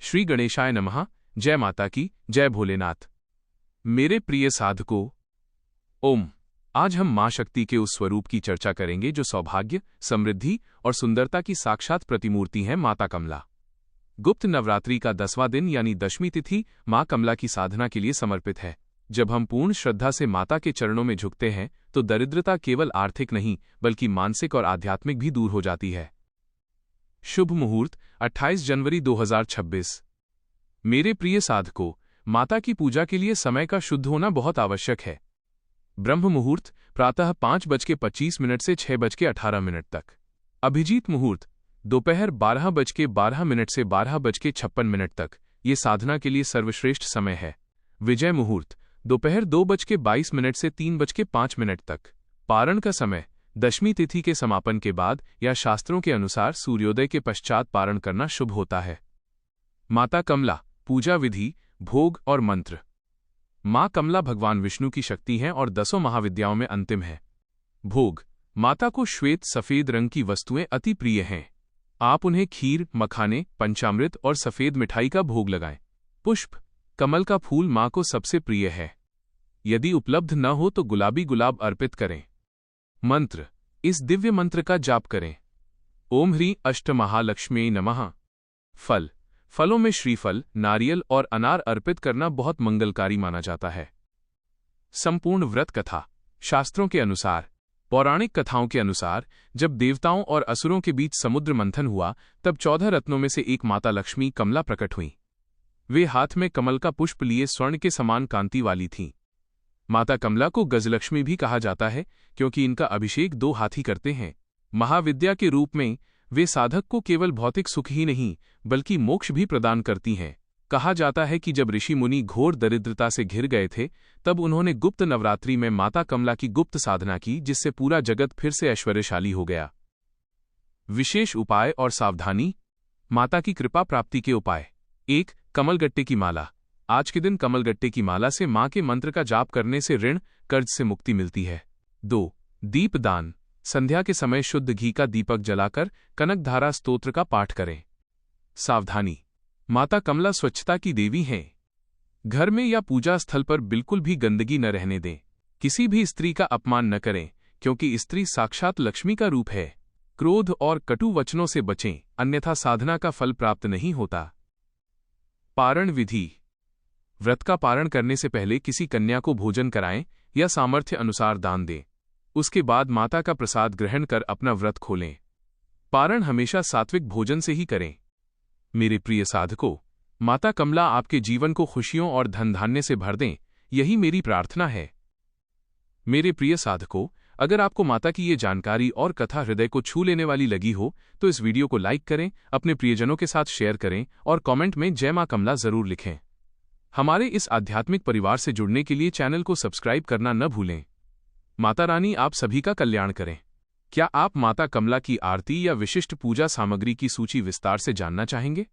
श्री गणेशाय नमः। जय माता की, जय भोलेनाथ। मेरे प्रिय साधकों, ओम। आज हम मां शक्ति के उस स्वरूप की चर्चा करेंगे जो सौभाग्य, समृद्धि और सुंदरता की साक्षात प्रतिमूर्ति है, माता कमला। गुप्त नवरात्रि का 10वां दिन यानी दशमी तिथि मां कमला की साधना के लिए समर्पित है। जब हम पूर्ण श्रद्धा से माता के चरणों में झुकते हैं तो दरिद्रता केवल आर्थिक नहीं बल्कि मानसिक और आध्यात्मिक भी दूर हो जाती है। शुभ मुहूर्त 28 जनवरी 2026। मेरे प्रिय साधकों, माता की पूजा के लिए समय का शुद्ध होना बहुत आवश्यक है। ब्रह्म मुहूर्त प्रातः 5:25 से 6:18 तक। अभिजीत मुहूर्त दोपहर 12:12 से 12:56 तक। ये साधना के लिए सर्वश्रेष्ठ समय है। विजय मुहूर्त दोपहर 2:22 से 3:05 तक। पारण का समय दशमी तिथि के समापन के बाद या शास्त्रों के अनुसार सूर्योदय के पश्चात पारण करना शुभ होता है। माता कमला, पूजा विधि, भोग और मंत्र। मां कमला भगवान विष्णु की शक्ति हैं और 10 महाविद्याओं में अंतिम है। भोग, माता को श्वेत सफेद रंग की वस्तुएं अति प्रिय हैं। आप उन्हें खीर, मखाने, पंचामृत और सफेद मिठाई का भोग लगाएं। पुष्प, कमल का फूल मां को सबसे प्रिय है। यदि उपलब्ध न हो तो गुलाबी गुलाब अर्पित करें। मंत्र, इस दिव्य मंत्र का जाप करें। ओम ह्रीं अष्टमहालक्ष्म्यै नमः। फल, फलों में श्रीफल, नारियल और अनार अर्पित करना बहुत मंगलकारी माना जाता है। संपूर्ण व्रत कथा। शास्त्रों के अनुसार, पौराणिक कथाओं के अनुसार, जब देवताओं और असुरों के बीच समुद्र मंथन हुआ तब 14 रत्नों में से एक माता लक्ष्मी कमला प्रकट हुई। वे हाथ में कमल का पुष्प लिए स्वर्ण के समान कांति वाली थीं। माता कमला को गजलक्ष्मी भी कहा जाता है क्योंकि इनका अभिषेक 2 हाथी करते हैं। महाविद्या के रूप में वे साधक को केवल भौतिक सुख ही नहीं बल्कि मोक्ष भी प्रदान करती हैं। कहा जाता है कि जब ऋषि मुनि घोर दरिद्रता से घिर गए थे तब उन्होंने गुप्त नवरात्रि में माता कमला की गुप्त साधना की, जिससे पूरा जगत फिर से ऐश्वर्यशाली हो गया। विशेष उपाय और सावधानी। माता की कृपा प्राप्ति के उपाय। 1. कमलगट्टे की माला। आज के दिन कमलगट्टे की माला से मां के मंत्र का जाप करने से ऋण, कर्ज से मुक्ति मिलती है। 2. दीपदान। संध्या के समय शुद्ध घी का दीपक जलाकर कनकधारा स्तोत्र का पाठ करें। सावधानी, माता कमला स्वच्छता की देवी हैं। घर में या पूजा स्थल पर बिल्कुल भी गंदगी न रहने दें। किसी भी स्त्री का अपमान न करें क्योंकि स्त्री साक्षात लक्ष्मी का रूप है। क्रोध और कटु वचनों से बचें, अन्यथा साधना का फल प्राप्त नहीं होता। पारण विधि। व्रत का पारण करने से पहले किसी कन्या को भोजन कराएं या सामर्थ्य अनुसार दान दें। उसके बाद माता का प्रसाद ग्रहण कर अपना व्रत खोलें। पारण हमेशा सात्विक भोजन से ही करें। मेरे प्रिय साधकों, माता कमला आपके जीवन को खुशियों और धन धान्य से भर दें, यही मेरी प्रार्थना है। मेरे प्रिय साधकों, अगर आपको माता की ये जानकारी और कथा हृदय को छू लेने वाली लगी हो तो इस वीडियो को लाइक करें, अपने प्रियजनों के साथ शेयर करें और कमेंट में जय मां कमला जरूर लिखें। हमारे इस आध्यात्मिक परिवार से जुड़ने के लिए चैनल को सब्सक्राइब करना न भूलें। माता रानी आप सभी का कल्याण करें। क्या आप माता कमला की आरती या विशिष्ट पूजा सामग्री की सूची विस्तार से जानना चाहेंगे?